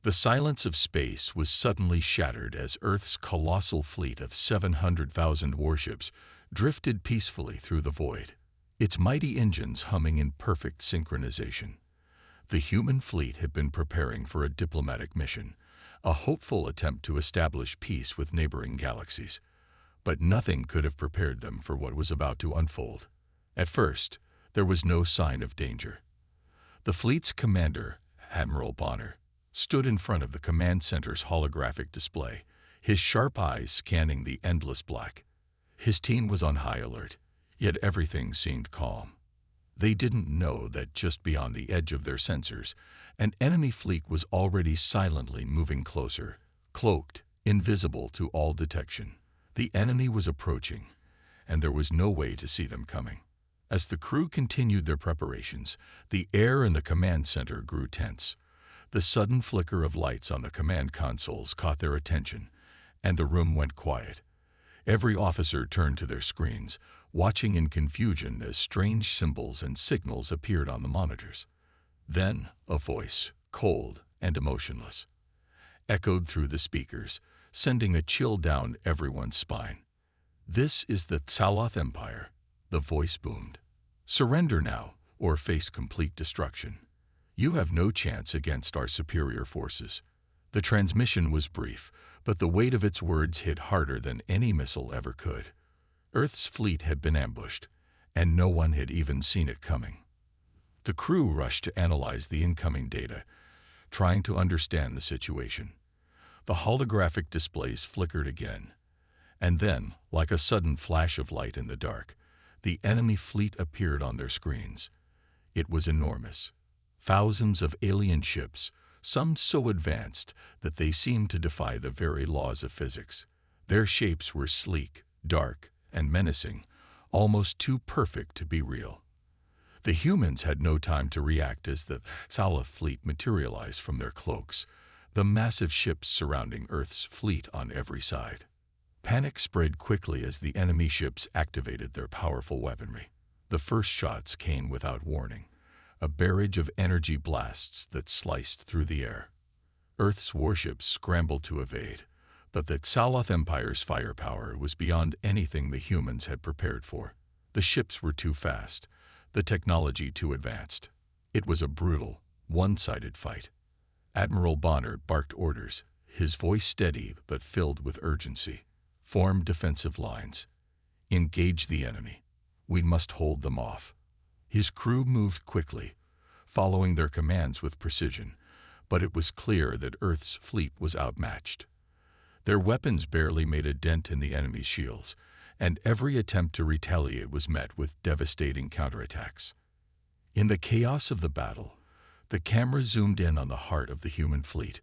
The silence of space was suddenly shattered as Earth's colossal fleet of 700,000 warships drifted peacefully through the void, its mighty engines humming in perfect synchronization. The human fleet had been preparing for a diplomatic mission, a hopeful attempt to establish peace with neighboring galaxies. But nothing could have prepared them for what was about to unfold. At first, there was no sign of danger. The fleet's commander, Admiral Bonner, stood in front of the command center's holographic display, his sharp eyes scanning the endless black. His team was on high alert, yet everything seemed calm. They didn't know that just beyond the edge of their sensors, an enemy fleet was already silently moving closer, cloaked, invisible to all detection. The enemy was approaching, and there was no way to see them coming. As the crew continued their preparations, the air in the command center grew tense. The sudden flicker of lights on the command consoles caught their attention, and the room went quiet. Every officer turned to their screens, watching in confusion as strange symbols and signals appeared on the monitors. Then a voice, cold and emotionless, echoed through the speakers, sending a chill down everyone's spine. "This is the Tsaloth Empire," the voice boomed. "Surrender now, or face complete destruction. You have no chance against our superior forces." The transmission was brief, but the weight of its words hit harder than any missile ever could. Earth's fleet had been ambushed, and no one had even seen it coming. The crew rushed to analyze the incoming data, trying to understand the situation. The holographic displays flickered again, and then, like a sudden flash of light in the dark, the enemy fleet appeared on their screens. It was enormous. Thousands of alien ships, some so advanced that they seemed to defy the very laws of physics. Their shapes were sleek, dark, and menacing, almost too perfect to be real. The humans had no time to react as the Tsaloth fleet materialized from their cloaks, the massive ships surrounding Earth's fleet on every side. Panic spread quickly as the enemy ships activated their powerful weaponry. The first shots came without warning, a barrage of energy blasts that sliced through the air. Earth's warships scrambled to evade, but the Tsaloth Empire's firepower was beyond anything the humans had prepared for. The ships were too fast, the technology too advanced. It was a brutal, one-sided fight. Admiral Bonner barked orders, his voice steady but filled with urgency. "Form defensive lines. Engage the enemy. We must hold them off." His crew moved quickly, following their commands with precision, but it was clear that Earth's fleet was outmatched. Their weapons barely made a dent in the enemy's shields, and every attempt to retaliate was met with devastating counterattacks. In the chaos of the battle, the camera zoomed in on the heart of the human fleet.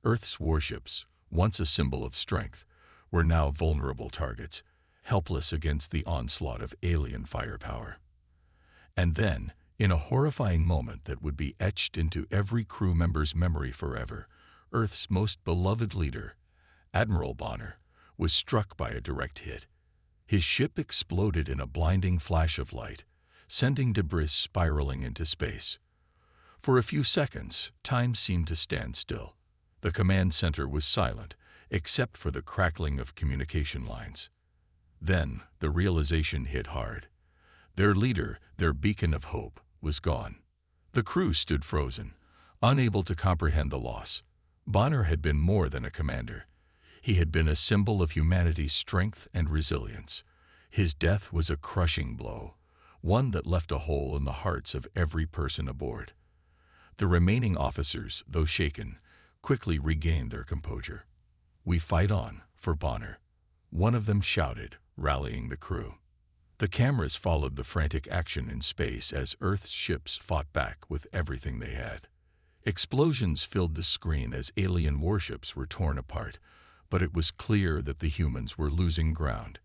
Earth's warships, once a symbol of strength, were now vulnerable targets, helpless against the onslaught of alien firepower. And then, in a horrifying moment that would be etched into every crew member's memory forever, Earth's most beloved leader, Admiral Bonner, was struck by a direct hit. His ship exploded in a blinding flash of light, sending debris spiraling into space. For a few seconds, time seemed to stand still. The command center was silent, except for the crackling of communication lines. Then, the realization hit hard. Their leader, their beacon of hope, was gone. The crew stood frozen, unable to comprehend the loss. Bonner had been more than a commander. He had been a symbol of humanity's strength and resilience. His death was a crushing blow, one that left a hole in the hearts of every person aboard. The remaining officers, though shaken, quickly regained their composure. "We fight on, for Bonner," one of them shouted, rallying the crew. The cameras followed the frantic action in space as Earth's ships fought back with everything they had. Explosions filled the screen as alien warships were torn apart, but it was clear that the humans were losing ground.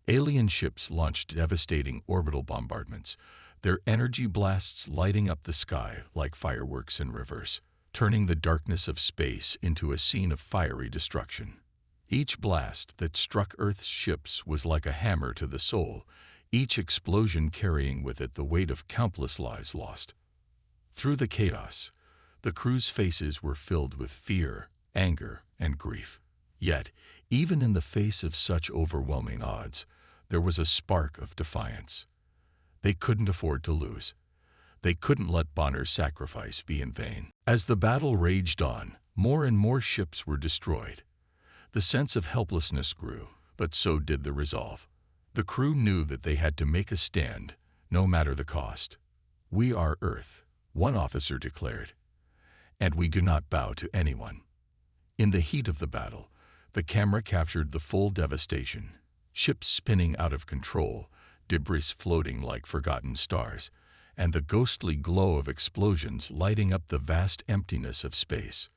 Alien ships launched devastating orbital bombardments, their energy blasts lighting up the sky like fireworks in reverse, turning the darkness of space into a scene of fiery destruction. Each blast that struck Earth's ships was like a hammer to the soul, each explosion carrying with it the weight of countless lives lost. Through the chaos, The crew's faces were filled with fear, anger, and grief. Yet, even in the face of such overwhelming odds, there was a spark of defiance. They couldn't afford to lose. They couldn't let Bonner's sacrifice be in vain. As the battle raged on, more and more ships were destroyed. The sense of helplessness grew, but so did the resolve. The crew knew that they had to make a stand, no matter the cost. "We are Earth," one officer declared, "and we do not bow to anyone." In the heat of the battle, the camera captured the full devastation: ships spinning out of control, debris floating like forgotten stars, and the ghostly glow of explosions lighting up the vast emptiness of space.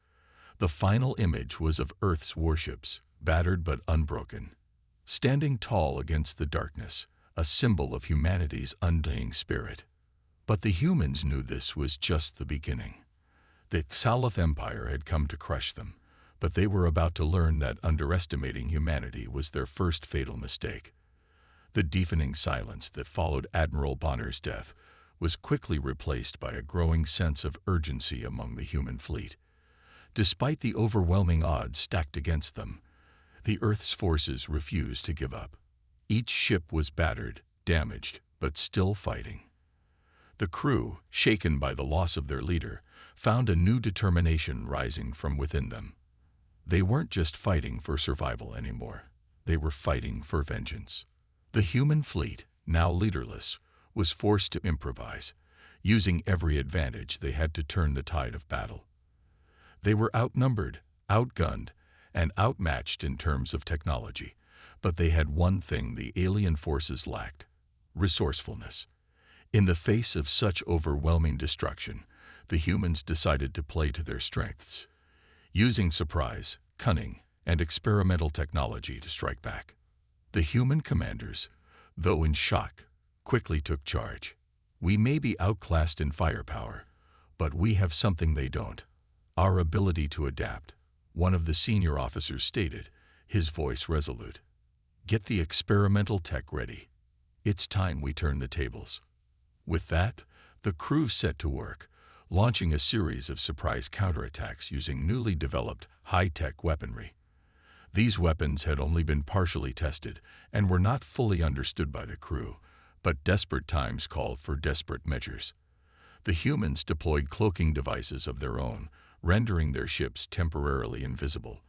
The final image was of Earth's warships, battered but unbroken, standing tall against the darkness, a symbol of humanity's undying spirit. But the humans knew this was just the beginning. The Salaf Empire had come to crush them, but they were about to learn that underestimating humanity was their first fatal mistake. The deafening silence that followed Admiral Bonner's death was quickly replaced by a growing sense of urgency among the human fleet. Despite the overwhelming odds stacked against them, the Earth's forces refused to give up. Each ship was battered, damaged, but still fighting. The crew, shaken by the loss of their leader, found a new determination rising from within them. They weren't just fighting for survival anymore. They were fighting for vengeance. The human fleet, now leaderless, was forced to improvise. Using every advantage, they had to turn the tide of battle. They were outnumbered, outgunned, and outmatched in terms of technology, but they had one thing the alien forces lacked: resourcefulness. In the face of such overwhelming destruction, the humans decided to play to their strengths, using surprise, cunning, and experimental technology to strike back. The human commanders, though in shock, quickly took charge. "We may be outclassed in firepower, but we have something they don't: our ability to adapt," one of the senior officers stated, his voice resolute. "Get the experimental tech ready. It's time we turn the tables." With that, the crew set to work, launching a series of surprise counterattacks using newly developed high-tech weaponry. These weapons had only been partially tested and were not fully understood by the crew, but desperate times called for desperate measures. The humans deployed cloaking devices of their own, rendering their ships temporarily invisible.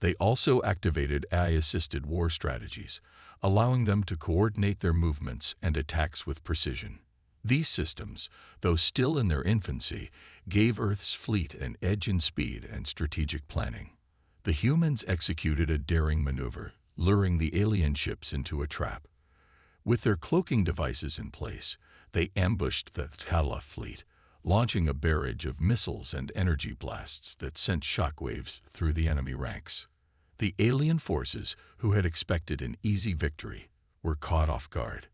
They also activated AI-assisted war strategies, allowing them to coordinate their movements and attacks with precision. These systems, though still in their infancy, gave Earth's fleet an edge in speed and strategic planning. The humans executed a daring maneuver, luring the alien ships into a trap. With their cloaking devices in place, they ambushed the Salaf fleet, launching a barrage of missiles and energy blasts that sent shockwaves through the enemy ranks. The alien forces, who had expected an easy victory, were caught off guard.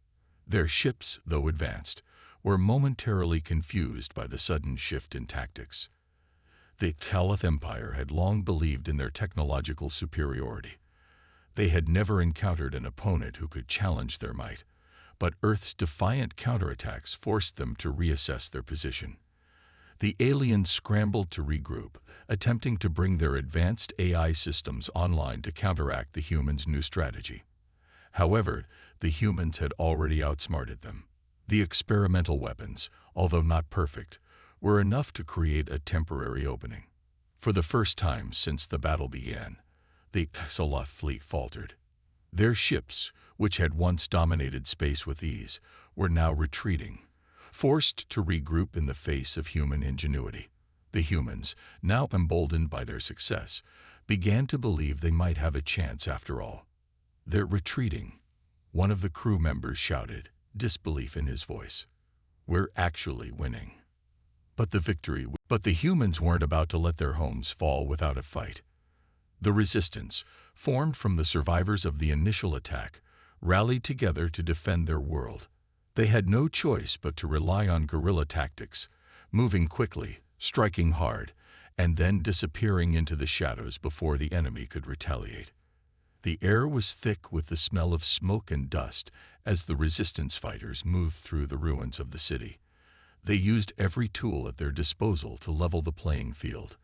Their ships, though advanced, were momentarily confused by the sudden shift in tactics. The Salaf Empire had long believed in their technological superiority. They had never encountered an opponent who could challenge their might, but Earth's defiant counterattacks forced them to reassess their position. The aliens scrambled to regroup, attempting to bring their advanced AI systems online to counteract the humans' new strategy. However, the humans had already outsmarted them. The experimental weapons, although not perfect, were enough to create a temporary opening. For the first time since the battle began, the Salaf fleet faltered. Their ships, which had once dominated space with ease, were now retreating, forced to regroup in the face of human ingenuity. The humans, now emboldened by their success, began to believe they might have a chance after all. "They're retreating," one of the crew members shouted, disbelief in his voice. "We're actually winning." But the humans weren't about to let their homes fall without a fight. The resistance, formed from the survivors of the initial attack, rallied together to defend their world. They had no choice but to rely on guerrilla tactics, moving quickly, striking hard, and then disappearing into the shadows before the enemy could retaliate. The air was thick with the smell of smoke and dust as the resistance fighters moved through the ruins of the city. They used every tool at their disposal to level the playing field: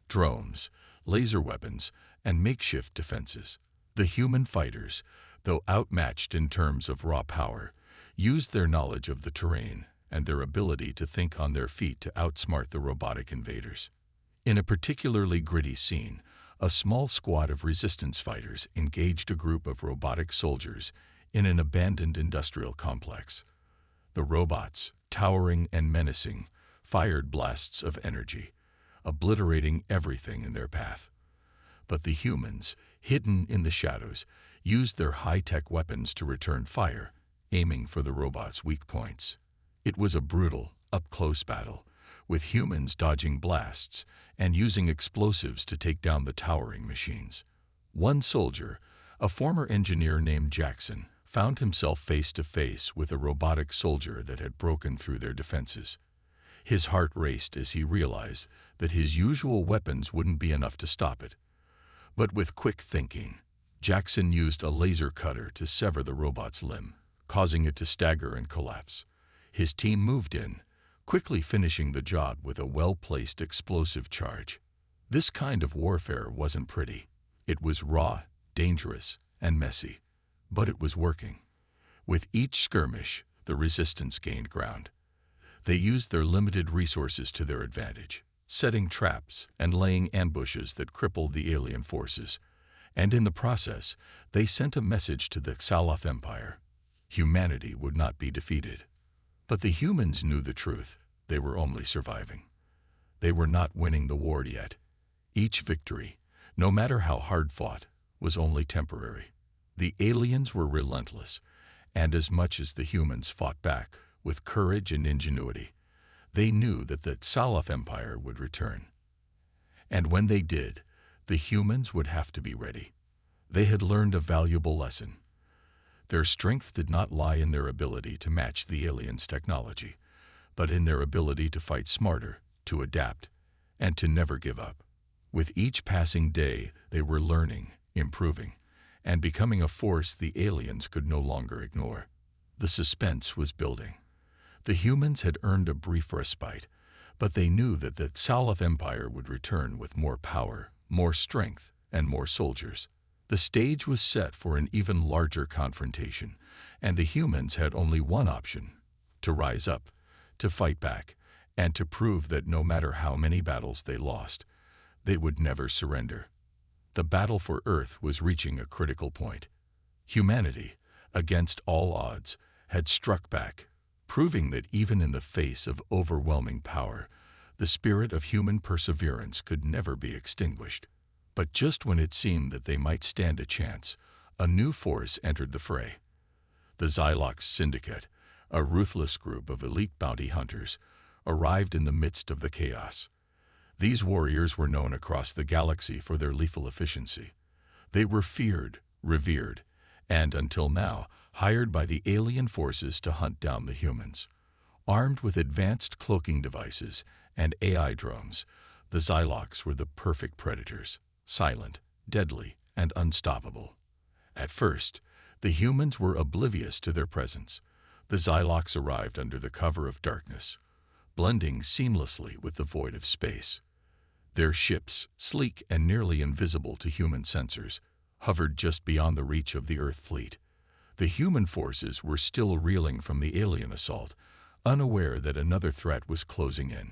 drones, laser weapons, and makeshift defenses. The human fighters, though outmatched in terms of raw power, used their knowledge of the terrain and their ability to think on their feet to outsmart the robotic invaders. In a particularly gritty scene, a small squad of resistance fighters engaged a group of robotic soldiers in an abandoned industrial complex. The robots, towering and menacing, fired blasts of energy, obliterating everything in their path. But the humans, hidden in the shadows, used their high-tech weapons to return fire, aiming for the robots' weak points. It was a brutal, up-close battle, with humans dodging blasts and using explosives to take down the towering machines. One soldier, a former engineer named Jackson, found himself face to face with a robotic soldier that had broken through their defenses. His heart raced as he realized that his usual weapons wouldn't be enough to stop it. But with quick thinking, Jackson used a laser cutter to sever the robot's limb, causing it to stagger and collapse. His team moved in, quickly finishing the job with a well-placed explosive charge. This kind of warfare wasn't pretty. It was raw, dangerous, and messy. But it was working. With each skirmish, the resistance gained ground. They used their limited resources to their advantage, setting traps and laying ambushes that crippled the alien forces. And in the process, they sent a message to the Xaloth Empire. Humanity would not be defeated. But the humans knew the truth. They were only surviving. They were not winning the war yet. Each victory, no matter how hard fought, was only temporary. The aliens were relentless, and as much as the humans fought back with courage and ingenuity, they knew that the Xaloth Empire would return. And when they did, the humans would have to be ready. They had learned a valuable lesson. Their strength did not lie in their ability to match the aliens' technology, but in their ability to fight smarter, to adapt, and to never give up. With each passing day, they were learning, improving, and becoming a force the aliens could no longer ignore. The suspense was building. The humans had earned a brief respite, but they knew that the Xaloth Empire would return with more power, more strength, and more soldiers. The stage was set for an even larger confrontation, and the humans had only one option: to rise up, to fight back, and to prove that no matter how many battles they lost, they would never surrender. The battle for Earth was reaching a critical point. Humanity, against all odds, had struck back, proving that even in the face of overwhelming power, the spirit of human perseverance could never be extinguished. But just when it seemed that they might stand a chance, a new force entered the fray. The Xylox Syndicate, a ruthless group of elite bounty hunters, arrived in the midst of the chaos. These warriors were known across the galaxy for their lethal efficiency. They were feared, revered, and, until now, hired by the alien forces to hunt down the humans. Armed with advanced cloaking devices and AI drones, the Xylox were the perfect predators, silent, deadly, and unstoppable. At first, the humans were oblivious to their presence. The Xylox arrived under the cover of darkness, blending seamlessly with the void of space. Their ships, sleek and nearly invisible to human sensors, hovered just beyond the reach of the Earth fleet. The human forces were still reeling from the alien assault, unaware that another threat was closing in.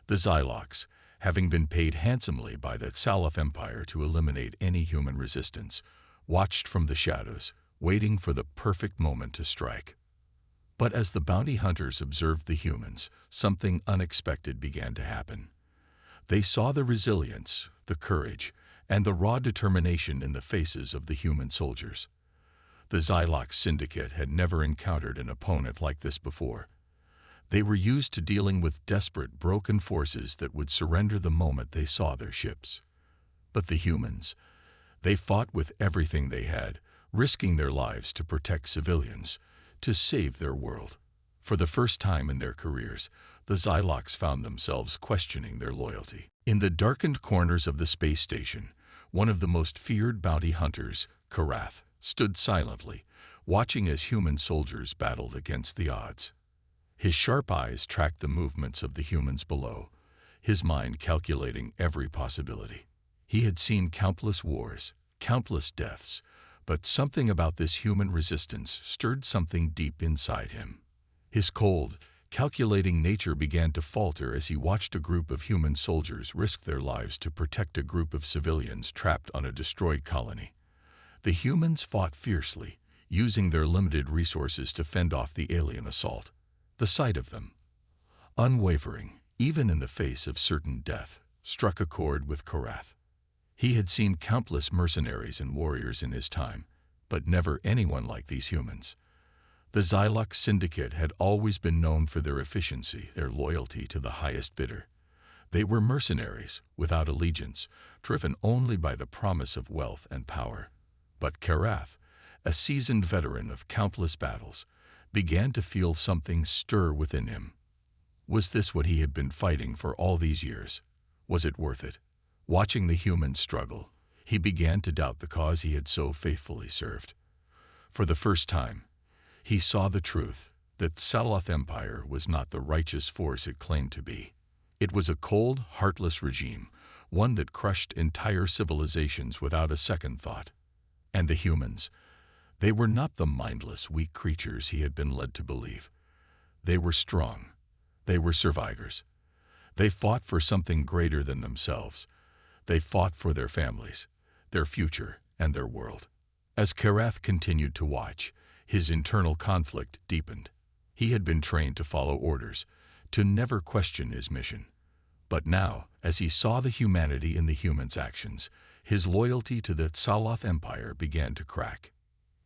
The Xylox, having been paid handsomely by the Xaloth Empire to eliminate any human resistance, watched from the shadows, waiting for the perfect moment to strike. But as the bounty hunters observed the humans, something unexpected began to happen. They saw the resilience, the courage, and the raw determination in the faces of the human soldiers. The Xylox Syndicate had never encountered an opponent like this before. They were used to dealing with desperate, broken forces that would surrender the moment they saw their ships. But the humans, they fought with everything they had, risking their lives to protect civilians, to save their world. For the first time in their careers, the Xylox found themselves questioning their loyalty. In the darkened corners of the space station, one of the most feared bounty hunters, stood silently, watching as human soldiers battled against the odds. His sharp eyes tracked the movements of the humans below, his mind calculating every possibility. He had seen countless wars, countless deaths, but something about this human resistance stirred something deep inside him. His cold, calculating nature began to falter as he watched a group of human soldiers risk their lives to protect a group of civilians trapped on a destroyed colony. The humans fought fiercely, using their limited resources to fend off the alien assault. The sight of them, unwavering, even in the face of certain death, struck a chord with Karath. He had seen countless mercenaries and warriors in his time, but never anyone like these humans. The Xylox Syndicate had always been known for their efficiency, their loyalty to the highest bidder. They were mercenaries, without allegiance, driven only by the promise of wealth and power. But Karath, a seasoned veteran of countless battles, began to feel something stir within him. Was this what he had been fighting for all these years? Was it worth it? Watching the humans struggle, he began to doubt the cause he had so faithfully served. For the first time, he saw the truth that Saloth Empire was not the righteous force it claimed to be. It was a cold, heartless regime, one that crushed entire civilizations without a second thought. And the humans, they were not the mindless, weak creatures he had been led to believe. They were strong. They were survivors. They fought for something greater than themselves. They fought for their families, their future, and their world. As Karath continued to watch, his internal conflict deepened. He had been trained to follow orders, to never question his mission. But now, as he saw the humanity in the humans' actions, his loyalty to the Saloth Empire began to crack.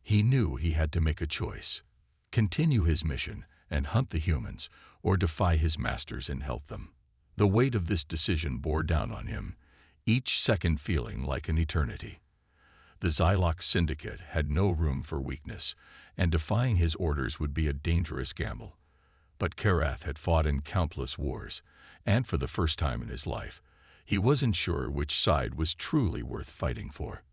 He knew he had to make a choice: continue his mission and hunt the humans, or defy his masters and help them. The weight of this decision bore down on him, each second feeling like an eternity. The Xylox Syndicate had no room for weakness, and defying his orders would be a dangerous gamble. But Karath had fought in countless wars, and for the first time in his life, he wasn't sure which side was truly worth fighting for.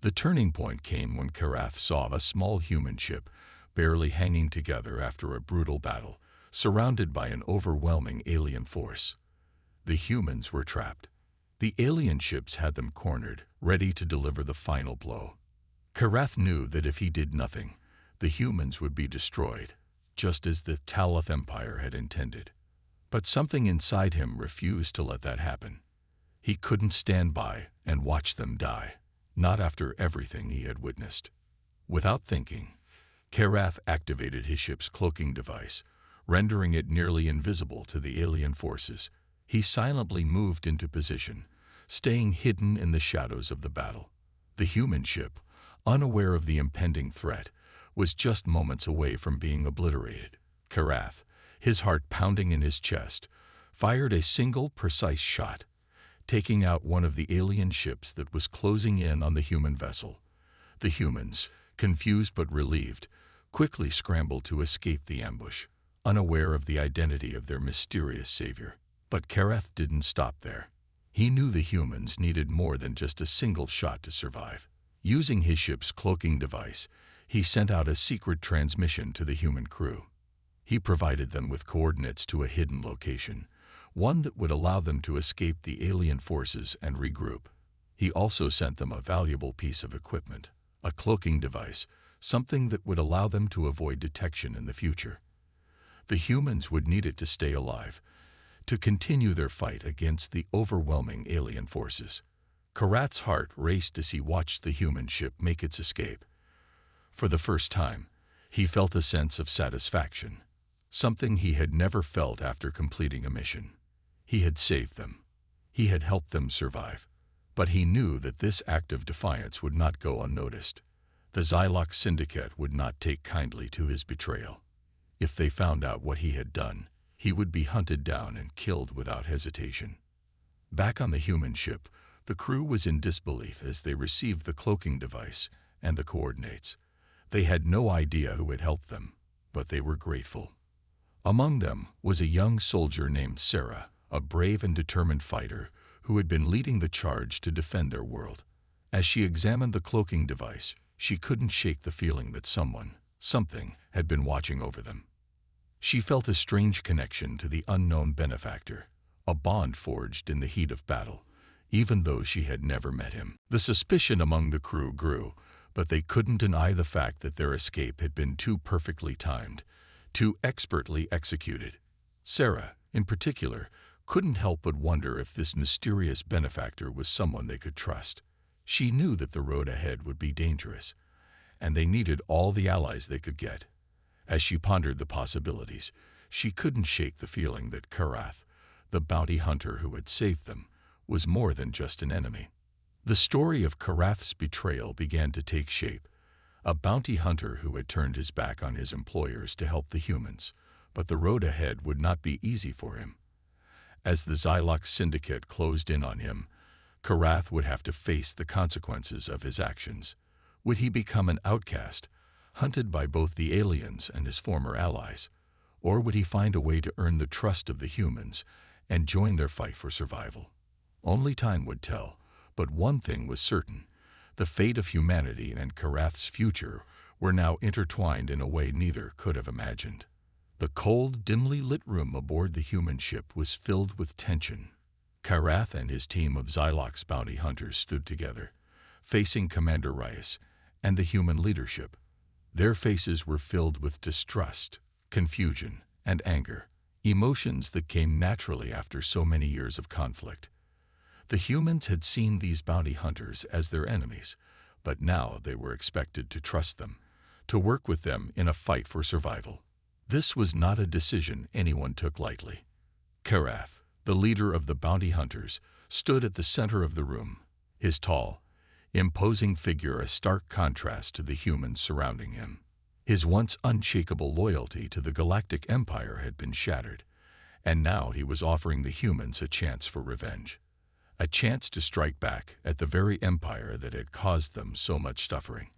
The turning point came when Karath saw a small human ship, barely hanging together after a brutal battle, surrounded by an overwhelming alien force. The humans were trapped. The alien ships had them cornered, ready to deliver the final blow. Karath knew that if he did nothing, the humans would be destroyed, just as the Taloth Empire had intended. But something inside him refused to let that happen. He couldn't stand by and watch them die, not after everything he had witnessed. Without thinking, Karath activated his ship's cloaking device, rendering it nearly invisible to the alien forces. He silently moved into position, staying hidden in the shadows of the battle. The human ship, unaware of the impending threat, was just moments away from being obliterated. Karath, his heart pounding in his chest, fired a single precise shot, taking out one of the alien ships that was closing in on the human vessel. The humans, confused but relieved, quickly scrambled to escape the ambush, unaware of the identity of their mysterious savior. But Karath didn't stop there. He knew the humans needed more than just a single shot to survive. Using his ship's cloaking device, he sent out a secret transmission to the human crew. He provided them with coordinates to a hidden location, one that would allow them to escape the alien forces and regroup. He also sent them a valuable piece of equipment, a cloaking device, something that would allow them to avoid detection in the future. The humans would need it to stay alive, to continue their fight against the overwhelming alien forces. Karath's heart raced as he watched the human ship make its escape. For the first time, he felt a sense of satisfaction, something he had never felt after completing a mission. He had saved them. He had helped them survive. But he knew that this act of defiance would not go unnoticed. The Xylox Syndicate would not take kindly to his betrayal. If they found out what he had done, he would be hunted down and killed without hesitation. Back on the human ship, the crew was in disbelief as they received the cloaking device and the coordinates. They had no idea who had helped them, but they were grateful. Among them was a young soldier named Sarah, a brave and determined fighter who had been leading the charge to defend their world. As she examined the cloaking device, she couldn't shake the feeling that something, had been watching over them. She felt a strange connection to the unknown benefactor, a bond forged in the heat of battle, even though she had never met him. The suspicion among the crew grew, but they couldn't deny the fact that their escape had been too perfectly timed, too expertly executed. Sarah, in particular, couldn't help but wonder if this mysterious benefactor was someone they could trust. She knew that the road ahead would be dangerous, and they needed all the allies they could get. As she pondered the possibilities, she couldn't shake the feeling that Karath, the bounty hunter who had saved them, was more than just an enemy. The story of Karath's betrayal began to take shape, a bounty hunter who had turned his back on his employers to help the humans, but the road ahead would not be easy for him. As the Xylox Syndicate closed in on him, Karath would have to face the consequences of his actions. Would he become an outcast, hunted by both the aliens and his former allies, or would he find a way to earn the trust of the humans and join their fight for survival? Only time would tell, but one thing was certain: the fate of humanity and Karath's future were now intertwined in a way neither could have imagined. The cold, dimly lit room aboard the human ship was filled with tension. Karath and his team of Xylox bounty hunters stood together, facing Commander Reyes and the human leadership. Their faces were filled with distrust, confusion, and anger, emotions that came naturally after so many years of conflict. The humans had seen these bounty hunters as their enemies, but now they were expected to trust them, to work with them in a fight for survival. This was not a decision anyone took lightly. Karath, the leader of the bounty hunters, stood at the center of the room, his tall, imposing figure a stark contrast to the humans surrounding him. His once unshakable loyalty to the Galactic Empire had been shattered, and now he was offering the humans a chance for revenge. A chance to strike back at the very empire that had caused them so much suffering.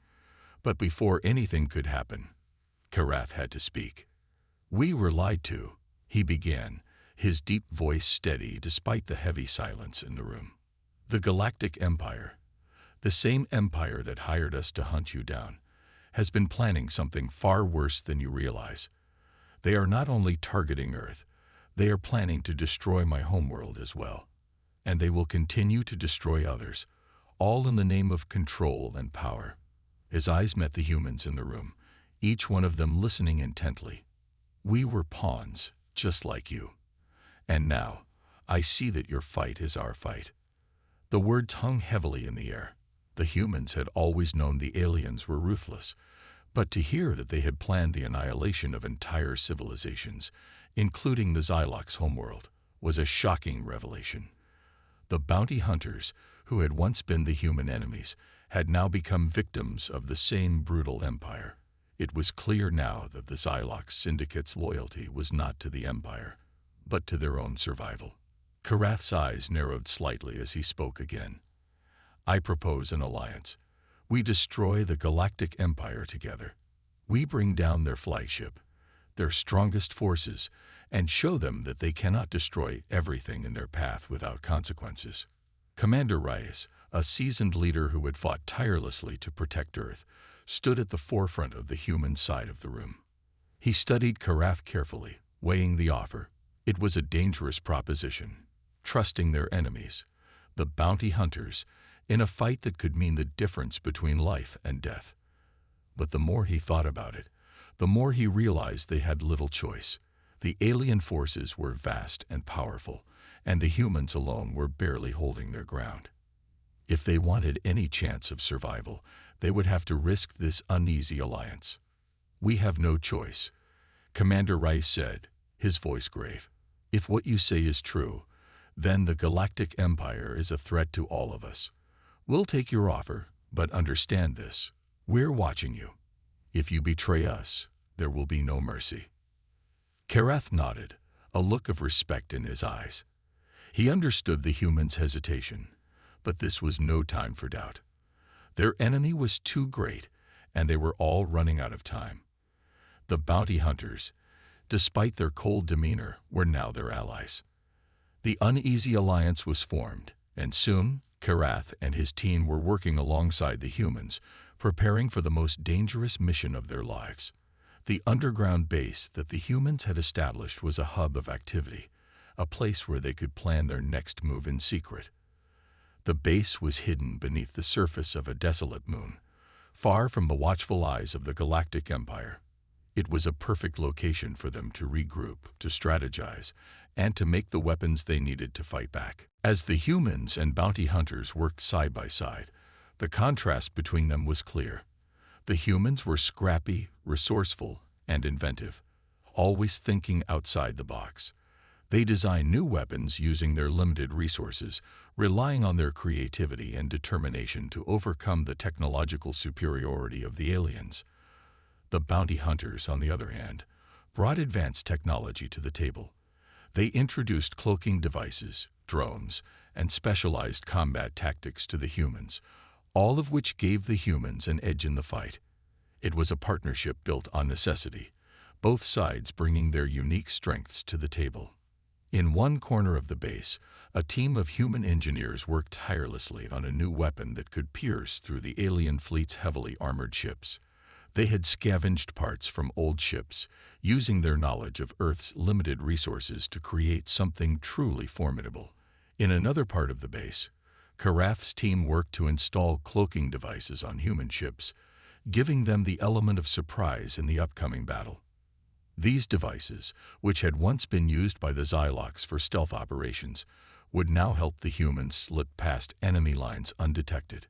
But before anything could happen, Karath had to speak. "We were lied to," he began, his deep voice steady despite the heavy silence in the room. "The Galactic Empire, the same empire that hired us to hunt you down, has been planning something far worse than you realize. They are not only targeting Earth, they are planning to destroy my homeworld as well. And they will continue to destroy others, all in the name of control and power." His eyes met the humans in the room, each one of them listening intently. "We were pawns, just like you. And now, I see that your fight is our fight." The words hung heavily in the air. The humans had always known the aliens were ruthless, but to hear that they had planned the annihilation of entire civilizations, including the Xylox homeworld, was a shocking revelation. The bounty hunters, who had once been the human enemies, had now become victims of the same brutal empire. It was clear now that the Xylox Syndicate's loyalty was not to the Empire, but to their own survival. Karath's eyes narrowed slightly as he spoke again. "I propose an alliance. We destroy the Galactic Empire together. We bring down their flagship, their strongest forces, and show them that they cannot destroy everything in their path without consequences." Commander Reyes, a seasoned leader who had fought tirelessly to protect Earth, stood at the forefront of the human side of the room. He studied Karath carefully, weighing the offer. It was a dangerous proposition, trusting their enemies, the bounty hunters, in a fight that could mean the difference between life and death. But the more he thought about it, the more he realized they had little choice. The alien forces were vast and powerful, and the humans alone were barely holding their ground. If they wanted any chance of survival, they would have to risk this uneasy alliance. "We have no choice," Commander Rice said, his voice grave. "If what you say is true, then the Galactic Empire is a threat to all of us. We'll take your offer, but understand this: we're watching you. If you betray us, there will be no mercy." Karath nodded, a look of respect in his eyes. He understood the humans' hesitation, but this was no time for doubt. Their enemy was too great, and they were all running out of time. The bounty hunters, despite their cold demeanor, were now their allies. The uneasy alliance was formed, and soon Karath and his team were working alongside the humans, preparing for the most dangerous mission of their lives. The underground base that the humans had established was a hub of activity, a place where they could plan their next move in secret. The base was hidden beneath the surface of a desolate moon, far from the watchful eyes of the Galactic Empire. It was a perfect location for them to regroup, to strategize, and to make the weapons they needed to fight back. As the humans and bounty hunters worked side by side, the contrast between them was clear. The humans were scrappy, resourceful, and inventive, always thinking outside the box. They designed new weapons using their limited resources, relying on their creativity and determination to overcome the technological superiority of the aliens. The bounty hunters, on the other hand, brought advanced technology to the table. They introduced cloaking devices, drones, and specialized combat tactics to the humans, all of which gave the humans an edge in the fight. It was a partnership built on necessity, both sides bringing their unique strengths to the table. In one corner of the base, a team of human engineers worked tirelessly on a new weapon that could pierce through the alien fleet's heavily armored ships. They had scavenged parts from old ships, using their knowledge of Earth's limited resources to create something truly formidable. In another part of the base, Karath's team worked to install cloaking devices on human ships, giving them the element of surprise in the upcoming battle. These devices, which had once been used by the Xylox for stealth operations, would now help the humans slip past enemy lines undetected.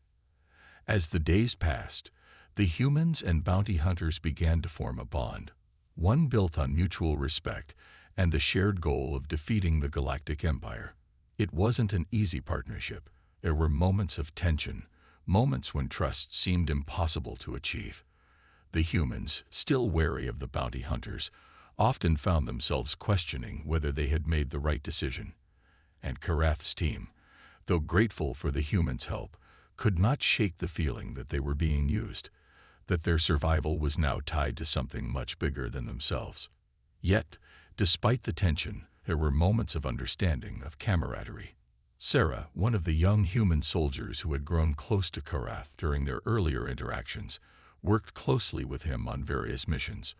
As the days passed, the humans and bounty hunters began to form a bond, one built on mutual respect and the shared goal of defeating the Galactic Empire. It wasn't an easy partnership. There were moments of tension, moments when trust seemed impossible to achieve. The humans, still wary of the bounty hunters, often found themselves questioning whether they had made the right decision. And Karath's team, though grateful for the humans' help, could not shake the feeling that they were being used, that their survival was now tied to something much bigger than themselves. Yet, despite the tension, there were moments of understanding, of camaraderie. Sarah, one of the young human soldiers who had grown close to Karath during their earlier interactions, worked closely with him on various missions.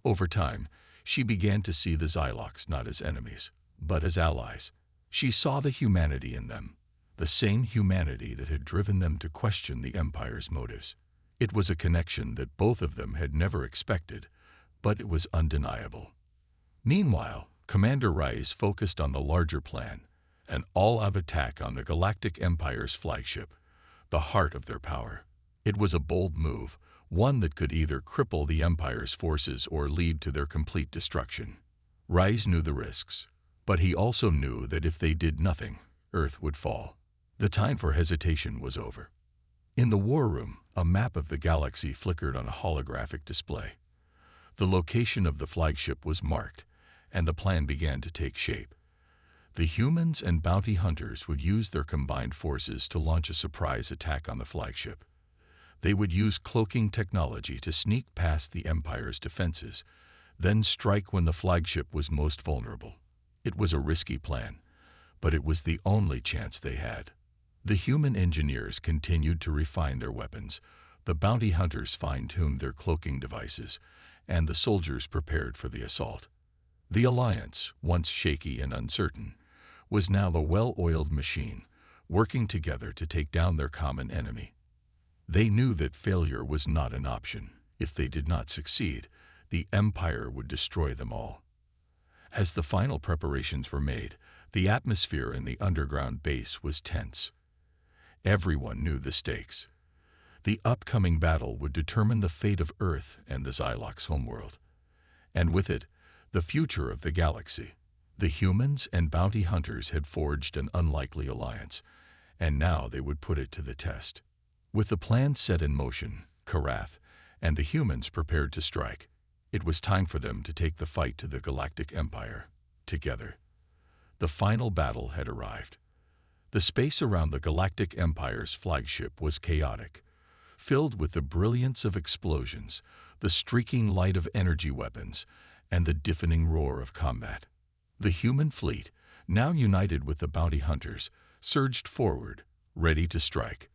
Over time, she began to see the Xylox not as enemies, but as allies. She saw the humanity in them, the same humanity that had driven them to question the Empire's motives. It was a connection that both of them had never expected, but it was undeniable. Meanwhile, Commander Rice focused on the larger plan, an all-out attack on the Galactic Empire's flagship, the heart of their power. It was a bold move, one that could either cripple the Empire's forces or lead to their complete destruction. Rice knew the risks, but he also knew that if they did nothing, Earth would fall. The time for hesitation was over. In the war room, a map of the galaxy flickered on a holographic display. The location of the flagship was marked, and the plan began to take shape. The humans and bounty hunters would use their combined forces to launch a surprise attack on the flagship. They would use cloaking technology to sneak past the Empire's defenses, then strike when the flagship was most vulnerable. It was a risky plan, but it was the only chance they had. The human engineers continued to refine their weapons, the bounty hunters fine-tuned their cloaking devices, and the soldiers prepared for the assault. The alliance, once shaky and uncertain, was now a well-oiled machine, working together to take down their common enemy. They knew that failure was not an option. If they did not succeed, the Empire would destroy them all. As the final preparations were made, the atmosphere in the underground base was tense. Everyone knew the stakes. The upcoming battle would determine the fate of Earth and the Xylox homeworld, and with it, the future of the galaxy. The humans and bounty hunters had forged an unlikely alliance, and now they would put it to the test. With the plan set in motion, Karath and the humans prepared to strike. It was time for them to take the fight to the Galactic Empire, together. The final battle had arrived. The space around the Galactic Empire's flagship was chaotic, filled with the brilliance of explosions, the streaking light of energy weapons, and the deafening roar of combat. The human fleet, now united with the bounty hunters, surged forward, ready to strike.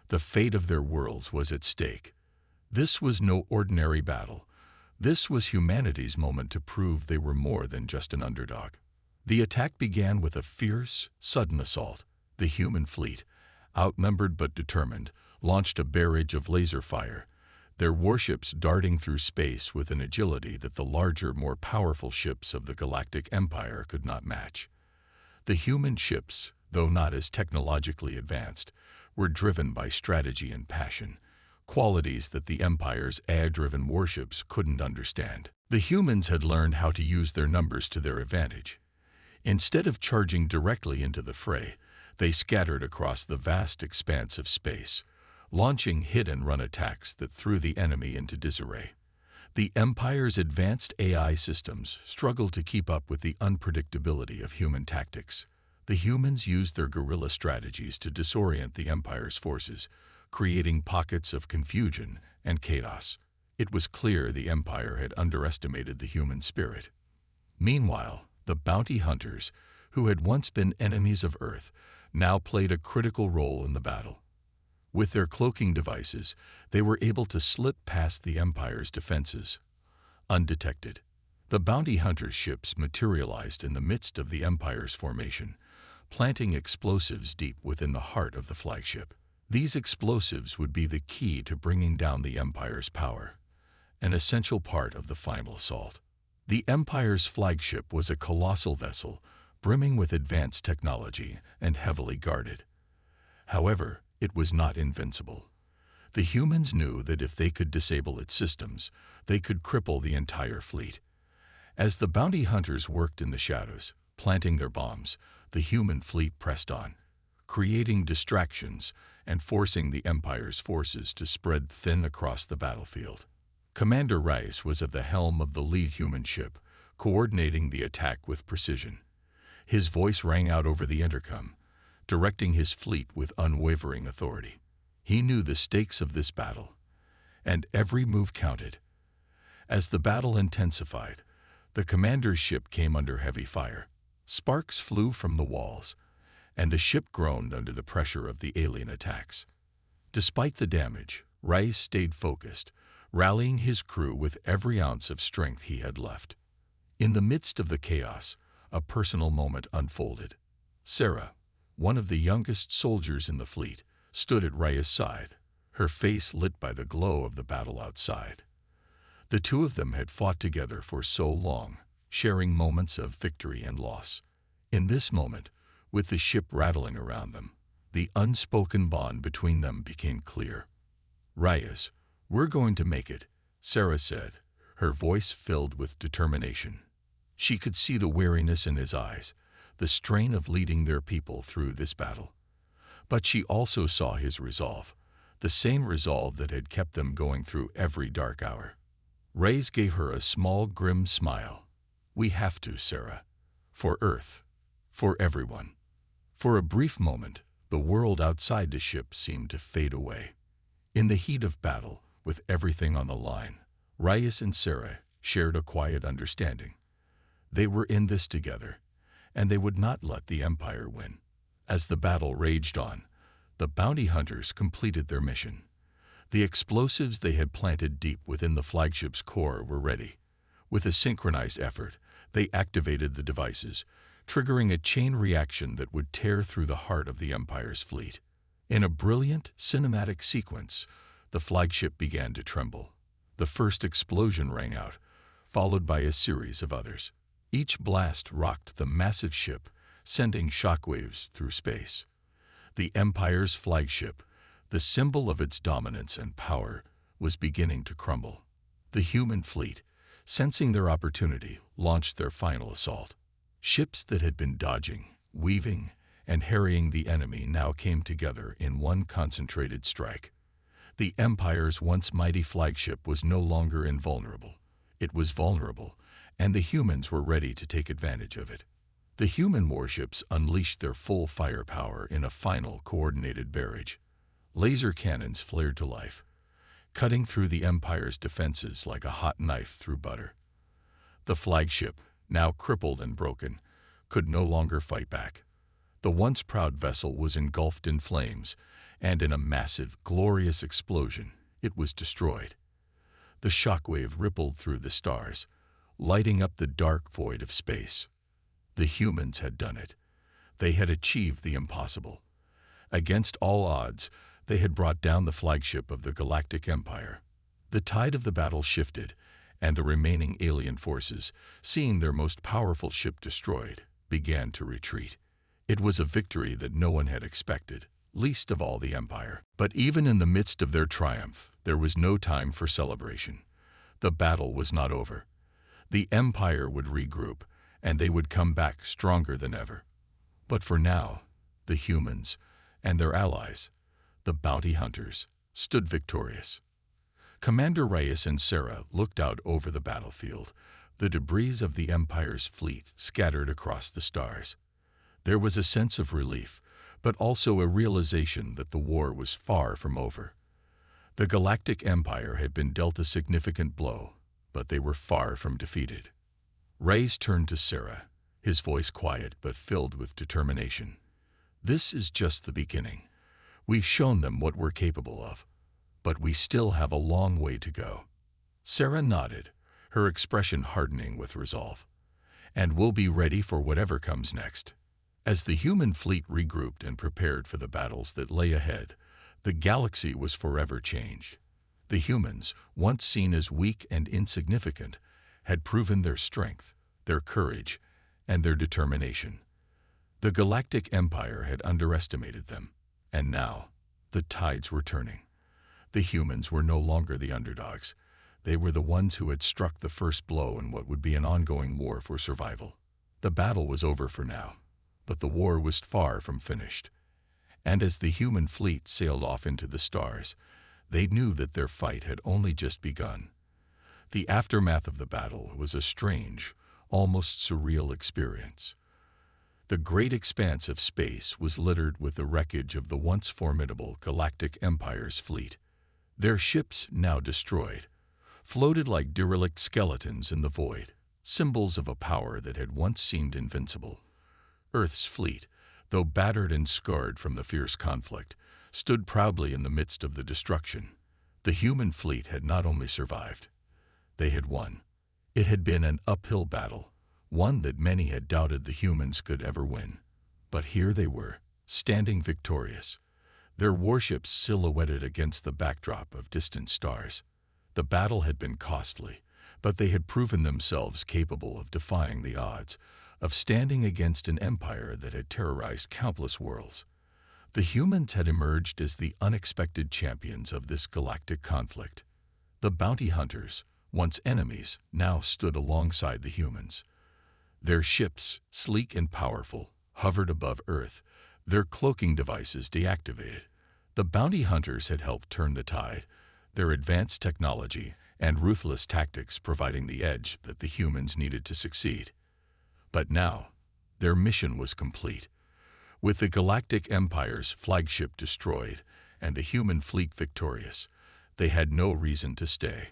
The fate of their worlds was at stake. This was no ordinary battle. This was humanity's moment to prove they were more than just an underdog. The attack began with a fierce, sudden assault. The human fleet, outnumbered but determined, launched a barrage of laser fire, their warships darting through space with an agility that the larger, more powerful ships of the Galactic Empire could not match. The human ships, though not as technologically advanced, were driven by strategy and passion, qualities that the Empire's AI-driven warships couldn't understand. The humans had learned how to use their numbers to their advantage. Instead of charging directly into the fray, they scattered across the vast expanse of space, launching hit-and-run attacks that threw the enemy into disarray. The Empire's advanced AI systems struggled to keep up with the unpredictability of human tactics. The humans used their guerrilla strategies to disorient the Empire's forces, creating pockets of confusion and chaos. It was clear the Empire had underestimated the human spirit. Meanwhile, the bounty hunters, who had once been enemies of Earth, now played a critical role in the battle. With their cloaking devices, they were able to slip past the Empire's defenses, undetected. The bounty hunters' ships materialized in the midst of the Empire's formation, planting explosives deep within the heart of the flagship. These explosives would be the key to bringing down the Empire's power, an essential part of the final assault. The Empire's flagship was a colossal vessel, brimming with advanced technology and heavily guarded. However, it was not invincible. The humans knew that if they could disable its systems, they could cripple the entire fleet. As the bounty hunters worked in the shadows, planting their bombs, the human fleet pressed on, creating distractions and forcing the Empire's forces to spread thin across the battlefield. Commander Rice was at the helm of the lead human ship, coordinating the attack with precision. His voice rang out over the intercom, directing his fleet with unwavering authority. He knew the stakes of this battle, and every move counted. As the battle intensified, the commander's ship came under heavy fire. Sparks flew from the walls, and the ship groaned under the pressure of the alien attacks. Despite the damage, Rice stayed focused, rallying his crew with every ounce of strength he had left. In the midst of the chaos, a personal moment unfolded. Sarah, one of the youngest soldiers in the fleet, stood at Raya's side, her face lit by the glow of the battle outside. The two of them had fought together for so long, sharing moments of victory and loss. In this moment, with the ship rattling around them, the unspoken bond between them became clear. "Reyes, we're going to make it," Sarah said, her voice filled with determination. She could see the weariness in his eyes, the strain of leading their people through this battle. But she also saw his resolve, the same resolve that had kept them going through every dark hour. Reyes gave her a small, grim smile. "We have to, Sarah. For Earth. For everyone." For a brief moment, the world outside the ship seemed to fade away. In the heat of battle, with everything on the line, Reyes and Sarah shared a quiet understanding. They were in this together, and they would not let the Empire win. As the battle raged on, the bounty hunters completed their mission. The explosives they had planted deep within the flagship's core were ready. With a synchronized effort, they activated the devices, triggering a chain reaction that would tear through the heart of the Empire's fleet. In a brilliant cinematic sequence, the flagship began to tremble. The first explosion rang out, followed by a series of others. Each blast rocked the massive ship, sending shockwaves through space. The Empire's flagship, the symbol of its dominance and power, was beginning to crumble. The human fleet, sensing their opportunity, launched their final assault. Ships that had been dodging, weaving, and harrying the enemy now came together in one concentrated strike. The Empire's once mighty flagship was no longer invulnerable. It was vulnerable, and the humans were ready to take advantage of it. The human warships unleashed their full firepower in a final coordinated barrage. Laser cannons flared to life, cutting through the Empire's defenses like a hot knife through butter. The flagship, now crippled and broken, could no longer fight back. The once proud vessel was engulfed in flames, and in a massive, glorious explosion, it was destroyed. The shockwave rippled through the stars, lighting up the dark void of space. The humans had done it. They had achieved the impossible. Against all odds, they had brought down the flagship of the Galactic Empire. The tide of the battle shifted, and the remaining alien forces, seeing their most powerful ship destroyed, began to retreat. It was a victory that no one had expected, least of all the Empire. But even in the midst of their triumph, there was no time for celebration. The battle was not over. The Empire would regroup, and they would come back stronger than ever. But for now, the humans and their allies, the bounty hunters, stood victorious. Commander Reyes and Sarah looked out over the battlefield, the debris of the Empire's fleet scattered across the stars. There was a sense of relief, but also a realization that the war was far from over. The Galactic Empire had been dealt a significant blow, but they were far from defeated. Reyes turned to Sarah, his voice quiet but filled with determination. "This is just the beginning. We've shown them what we're capable of, but we still have a long way to go." Sarah nodded, her expression hardening with resolve. "And we'll be ready for whatever comes next." As the human fleet regrouped and prepared for the battles that lay ahead, the galaxy was forever changed. The humans, once seen as weak and insignificant, had proven their strength, their courage, and their determination. The Galactic Empire had underestimated them, and now the tides were turning. The humans were no longer the underdogs. They were the ones who had struck the first blow in what would be an ongoing war for survival. The battle was over for now, but the war was far from finished. And as the human fleet sailed off into the stars, they knew that their fight had only just begun. The aftermath of the battle was a strange, almost surreal experience. The great expanse of space was littered with the wreckage of the once formidable Galactic Empire's fleet. Their ships, now destroyed, floated like derelict skeletons in the void, symbols of a power that had once seemed invincible. Earth's fleet, though battered and scarred from the fierce conflict, stood proudly in the midst of the destruction. The human fleet had not only survived, they had won. It had been an uphill battle, one that many had doubted the humans could ever win. But here they were, standing victorious, their warships silhouetted against the backdrop of distant stars. The battle had been costly, but they had proven themselves capable of defying the odds, of standing against an empire that had terrorized countless worlds. The humans had emerged as the unexpected champions of this galactic conflict. The bounty hunters, once enemies, now stood alongside the humans. Their ships, sleek and powerful, hovered above Earth, their cloaking devices deactivated. The bounty hunters had helped turn the tide, their advanced technology and ruthless tactics providing the edge that the humans needed to succeed. But now, their mission was complete. With the Galactic Empire's flagship destroyed and the human fleet victorious, they had no reason to stay.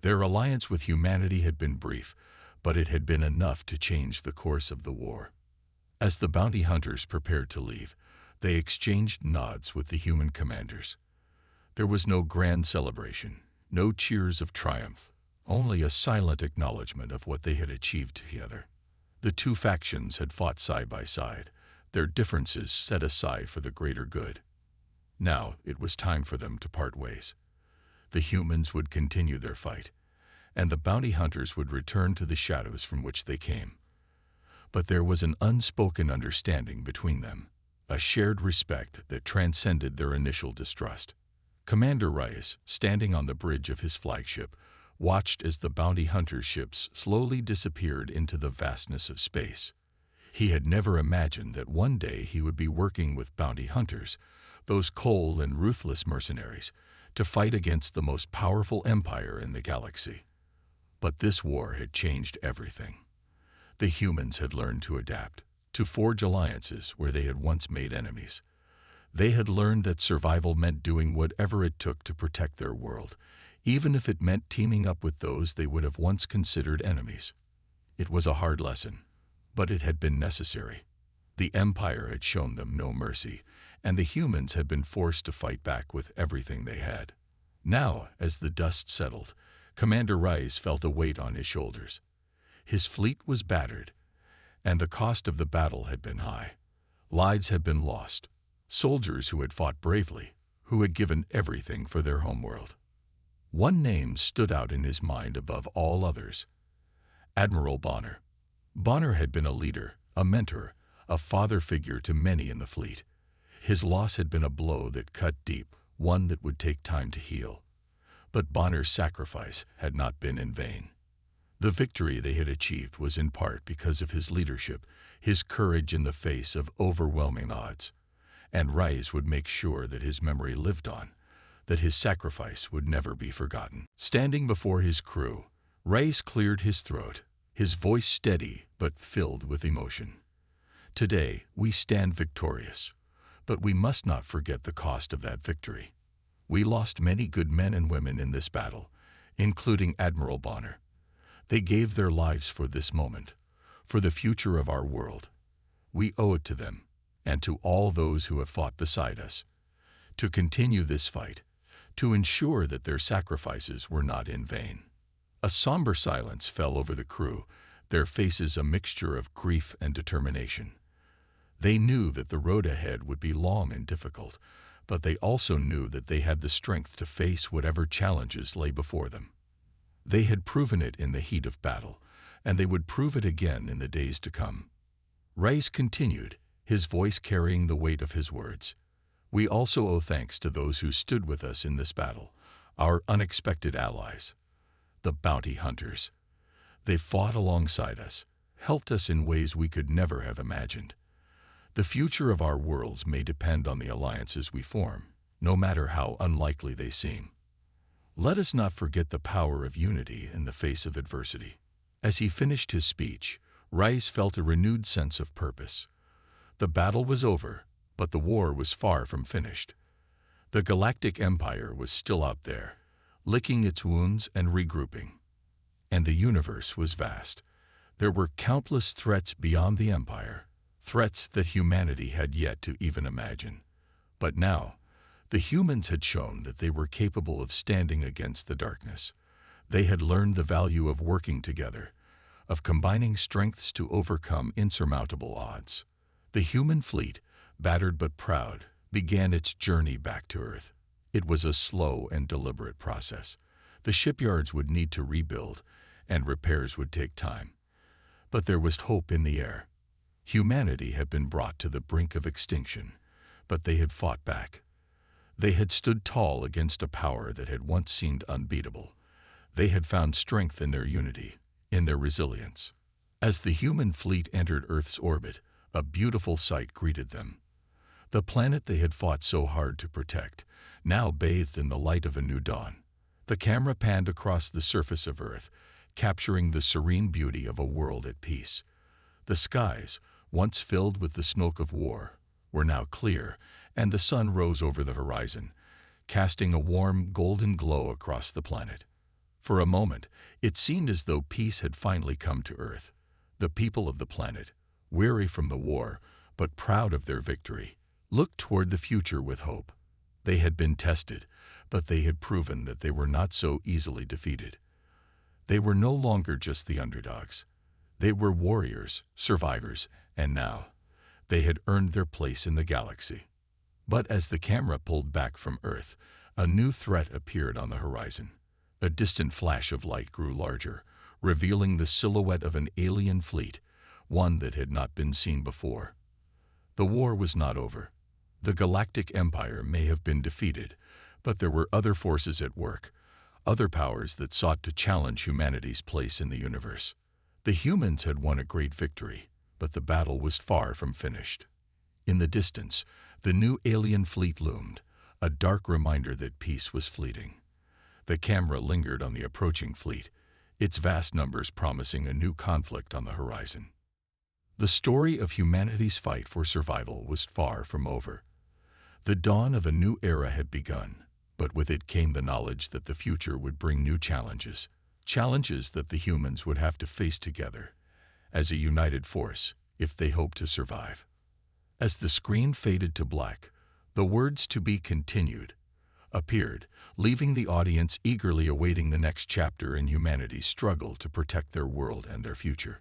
Their alliance with humanity had been brief, but it had been enough to change the course of the war. As the bounty hunters prepared to leave, they exchanged nods with the human commanders. There was no grand celebration, no cheers of triumph, only a silent acknowledgement of what they had achieved together. The two factions had fought side by side, their differences set aside for the greater good. Now it was time for them to part ways. The humans would continue their fight, and the bounty hunters would return to the shadows from which they came. But there was an unspoken understanding between them, a shared respect that transcended their initial distrust. Commander Reyes, standing on the bridge of his flagship, watched as the bounty hunter ships slowly disappeared into the vastness of space. He had never imagined that one day he would be working with bounty hunters, those cold and ruthless mercenaries, to fight against the most powerful empire in the galaxy. But this war had changed everything. The humans had learned to adapt, to forge alliances where they had once made enemies. They had learned that survival meant doing whatever it took to protect their world, even if it meant teaming up with those they would have once considered enemies. It was a hard lesson, but it had been necessary. The Empire had shown them no mercy, and the humans had been forced to fight back with everything they had. Now, as the dust settled, Commander Rice felt a weight on his shoulders. His fleet was battered, and the cost of the battle had been high. Lives had been lost, soldiers who had fought bravely, who had given everything for their homeworld. One name stood out in his mind above all others: Admiral Bonner. Bonner had been a leader, a mentor, a father figure to many in the fleet. His loss had been a blow that cut deep, one that would take time to heal. But Bonner's sacrifice had not been in vain. The victory they had achieved was in part because of his leadership, his courage in the face of overwhelming odds. And Rice would make sure that his memory lived on, that his sacrifice would never be forgotten. Standing before his crew, Rice cleared his throat, his voice steady but filled with emotion. Today, we stand victorious, but we must not forget the cost of that victory. We lost many good men and women in this battle, including Admiral Bonner. They gave their lives for this moment, for the future of our world. We owe it to them, and to all those who have fought beside us, to continue this fight, to ensure that their sacrifices were not in vain. A somber silence fell over the crew, their faces a mixture of grief and determination. They knew that the road ahead would be long and difficult, but they also knew that they had the strength to face whatever challenges lay before them. They had proven it in the heat of battle, and they would prove it again in the days to come. Rice continued, his voice carrying the weight of his words. We also owe thanks to those who stood with us in this battle, our unexpected allies, the bounty hunters. They fought alongside us, helped us in ways we could never have imagined. The future of our worlds may depend on the alliances we form, no matter how unlikely they seem. Let us not forget the power of unity in the face of adversity. As he finished his speech, Rice felt a renewed sense of purpose. The battle was over, but the war was far from finished. The Galactic Empire was still out there, licking its wounds and regrouping. And the universe was vast. There were countless threats beyond the Empire, threats that humanity had yet to even imagine. But now, the humans had shown that they were capable of standing against the darkness. They had learned the value of working together, of combining strengths to overcome insurmountable odds. The human fleet, battered but proud, began its journey back to Earth. It was a slow and deliberate process. The shipyards would need to rebuild, and repairs would take time. But there was hope in the air. Humanity had been brought to the brink of extinction, but they had fought back. They had stood tall against a power that had once seemed unbeatable. They had found strength in their unity, in their resilience. As the human fleet entered Earth's orbit, a beautiful sight greeted them. The planet they had fought so hard to protect, now bathed in the light of a new dawn. The camera panned across the surface of Earth, capturing the serene beauty of a world at peace. The skies, once filled with the smoke of war, were now clear, and the sun rose over the horizon, casting a warm, golden glow across the planet. For a moment, it seemed as though peace had finally come to Earth. The people of the planet, weary from the war, but proud of their victory, looked toward the future with hope. They had been tested, but they had proven that they were not so easily defeated. They were no longer just the underdogs. They were warriors, survivors, and now, they had earned their place in the galaxy. But as the camera pulled back from Earth, a new threat appeared on the horizon. A distant flash of light grew larger, revealing the silhouette of an alien fleet, one that had not been seen before. The war was not over. The Galactic Empire may have been defeated, but there were other forces at work, other powers that sought to challenge humanity's place in the universe. The humans had won a great victory, but the battle was far from finished. In the distance, the new alien fleet loomed, a dark reminder that peace was fleeting. The camera lingered on the approaching fleet, its vast numbers promising a new conflict on the horizon. The story of humanity's fight for survival was far from over. The dawn of a new era had begun, but with it came the knowledge that the future would bring new challenges, challenges that the humans would have to face together, as a united force, if they hoped to survive. As the screen faded to black, the words "to be continued," appeared, leaving the audience eagerly awaiting the next chapter in humanity's struggle to protect their world and their future.